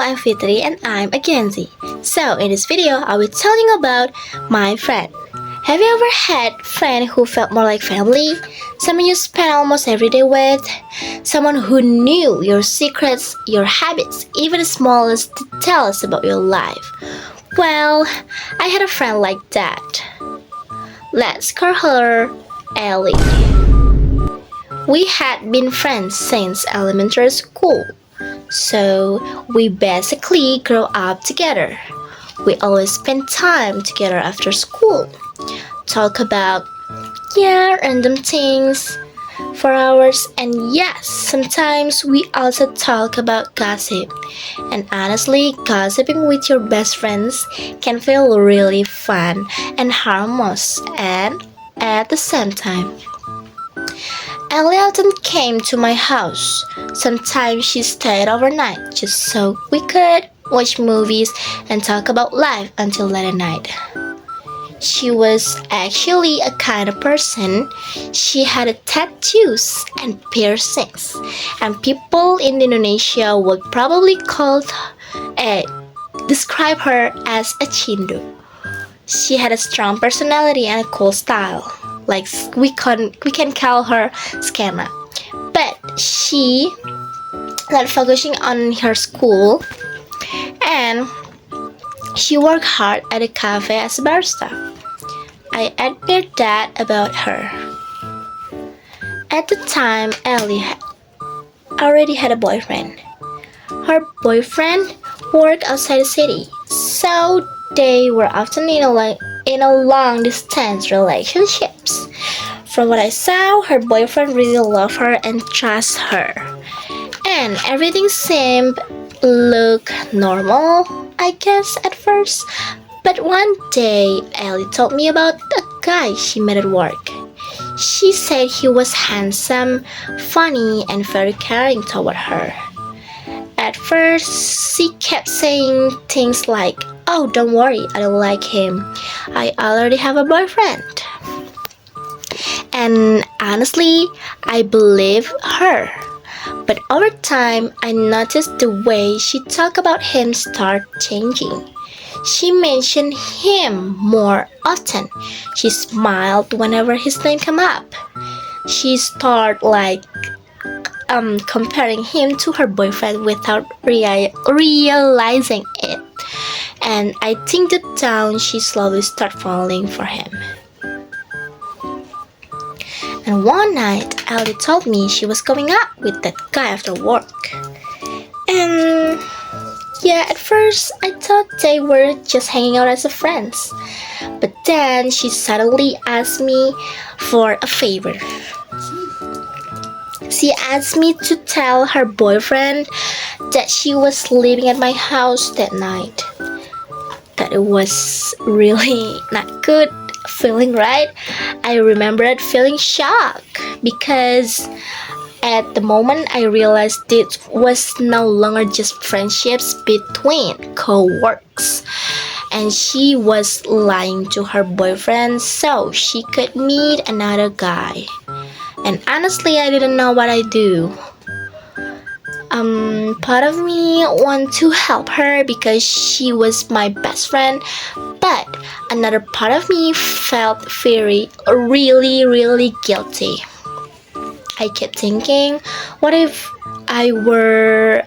I'm Fitri and I'm a Gen Z. So, in this video, I'll be telling about my friend. Have you ever had a friend who felt more like family? Someone you spent almost every day with? Someone who knew your secrets, your habits, even the smallest details about your life? Well, I had a friend like that. Let's call her Ellie. We had been friends since elementary school. So we basically grew up together. We always spend time together after school. Talk about, random things for hours. And yes, sometimes we also talk about gossip. And honestly, gossiping with your best friends can feel really fun and harmless and at the same time. Ellie often came to my house. Sometimes she stayed overnight just so we could watch movies and talk about life until late at night. She was actually a kind of person. She had tattoos and piercings, and people in Indonesia would probably describe her as a Chindu. She had a strong personality and a cool style. Like we can call her Scamma. But she not focusing on her school, and she worked hard at a cafe as a barista. I admire that about her. At the time, Ellie already had a boyfriend. Her boyfriend worked outside the city, so they were often in a long-distance relationships. From what I saw, her boyfriend really loved her and trusts her. And everything seemed look normal, I guess, at first. But one day, Ellie told me about a guy she met at work. She said he was handsome, funny, and very caring toward her. At first, she kept saying things like, "Oh, don't worry, I don't like him. I already have a boyfriend." And honestly, I believe her. But over time, I noticed the way she talked about him start changing. She mentioned him more often. She smiled whenever his name came up. She started comparing him to her boyfriend without realizing it. And I think deep down she slowly started falling for him. And one night, Ellie told me she was going out with that guy after work. And at first I thought they were just hanging out as friends. But then she suddenly asked me for a favor. She asked me to tell her boyfriend that she was living at my house that night. That it was really not good feeling, right? I remembered feeling shocked because at the moment I realized it was no longer just friendships between co-workers, and she was lying to her boyfriend so she could meet another guy. And honestly, I didn't know what I do. Part of me wanted to help her because she was my best friend, but another part of me felt really guilty. I kept thinking, what if I were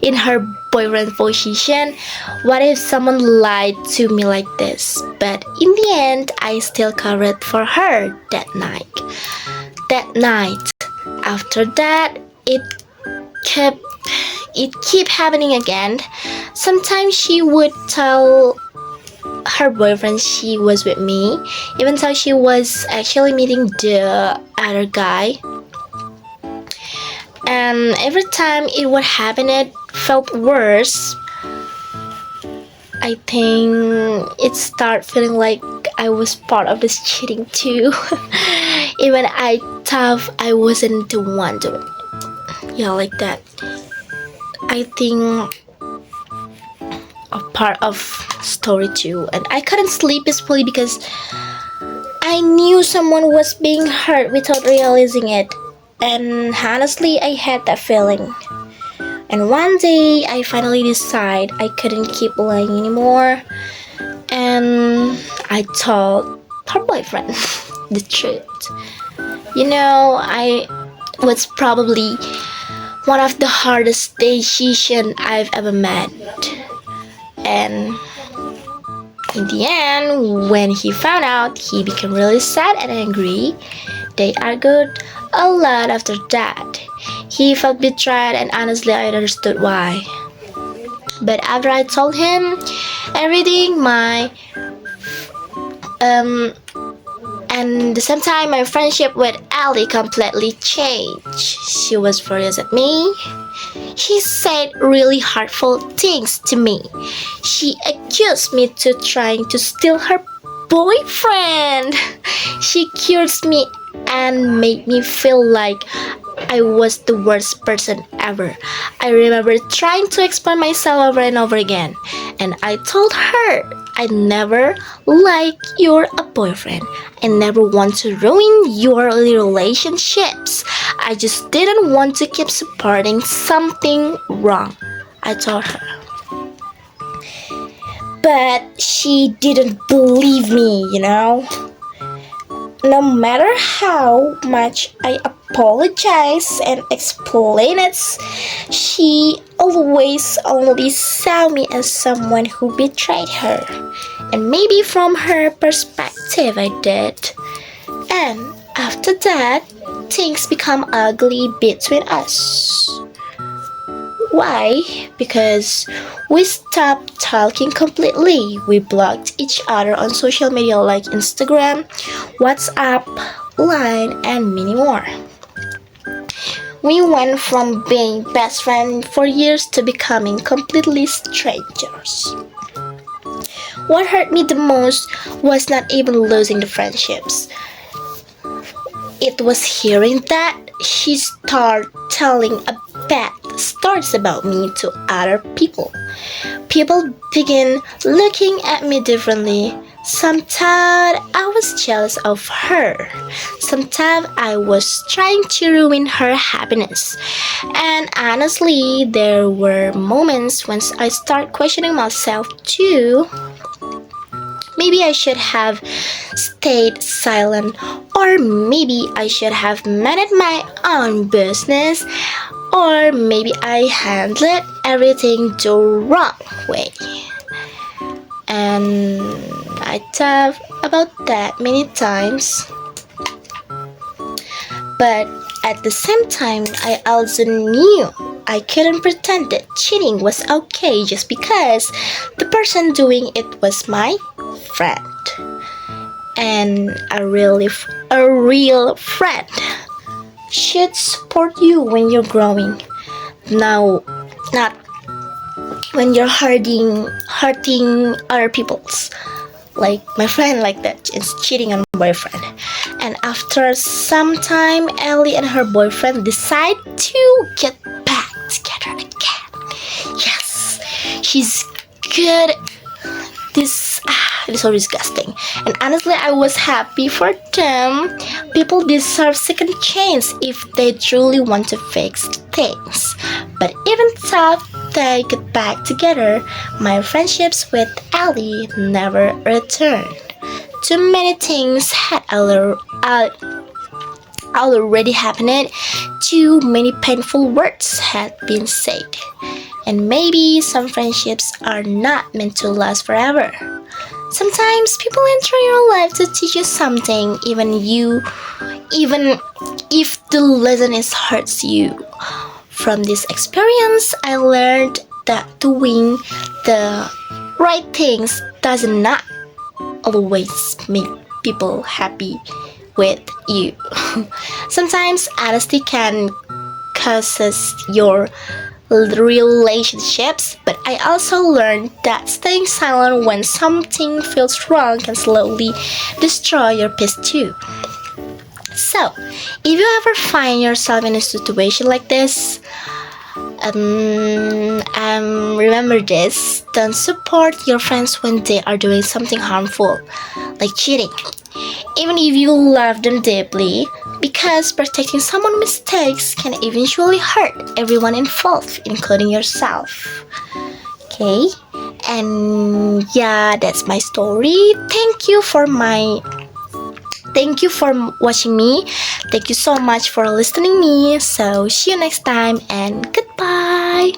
in her boyfriend's position? What if someone lied to me like this? But in the end, I still covered for her that night. After that, it kept happening again. Sometimes she would tell her boyfriend she was with me, even though she was actually meeting the other guy. And every time it would happen, it felt worse. I think it started feeling like I was part of this cheating too. Even I thought I wasn't the one doing it. Like that. I think a part of story too, and I couldn't sleep peacefully because I knew someone was being hurt without realizing it. And honestly, I had that feeling. And one day, I finally decide I couldn't keep lying anymore, and I told her boyfriend the truth. I was probably one of the hardest decisions I've ever made. And in the end, when he found out, he became really sad and angry. They argued a lot after that. He felt betrayed, and honestly, I understood why. But after I told him everything, and the same time, my friendship with Ali completely changed. She was furious at me. She said really hurtful things to me. She accused me to trying to steal her boyfriend. She accused me and made me feel like I was the worst person ever. I remember trying to explain myself over and over again, and I told her I never like your boyfriend. I never want to ruin your relationships. I just didn't want to keep supporting something wrong, I told her. But she didn't believe me. No matter how much I apologized and explained it, she always only saw me as someone who betrayed her. And maybe from her perspective I did. And after that, things become ugly between us. Why? Because we stopped talking completely. We blocked each other on social media like Instagram, WhatsApp, Line, and many more. We went from being best friends for years to becoming completely strangers. What hurt me the most was not even losing the friendships. It was hearing that she started telling bad stories about me to other people. People began looking at me differently. Sometimes I was jealous of her. Sometimes I was trying to ruin her happiness. And honestly, there were moments when I started questioning myself too. Maybe I should have stayed silent, or maybe I should have managed my own business, or maybe I handled everything the wrong way. And I thought about that many times. But at the same time, I also knew I couldn't pretend that cheating was okay just because the person doing it was my friend. And a real friend should support you when you're growing. Now, not when you're hurting other people's. Like my friend like that is cheating on my boyfriend. And after some time, Ellie and her boyfriend decide to get back together again. Yes, she's good. This is so disgusting. And honestly, I was happy for them. People deserve second chance if they truly want to fix things. But even though they get back together, my friendships with Ali never returned. Too many things had already happened. Too many painful words had been said. And maybe some friendships are not meant to last forever. Sometimes people enter your life to teach you something, even if the lesson hurts you. From this experience, I learned that doing the right things does not always make people happy with you. Sometimes honesty can cause your relationships, but I also learned that staying silent when something feels wrong can slowly destroy your peace too. So, if you ever find yourself in a situation like this, remember this: don't support your friends when they are doing something harmful, like cheating. Even if you love them deeply, because protecting someone's mistakes can eventually hurt everyone involved, including yourself. Okay, and yeah, that's my story. Thank you for watching me. Thank you so much for listening me. So see you next time and goodbye.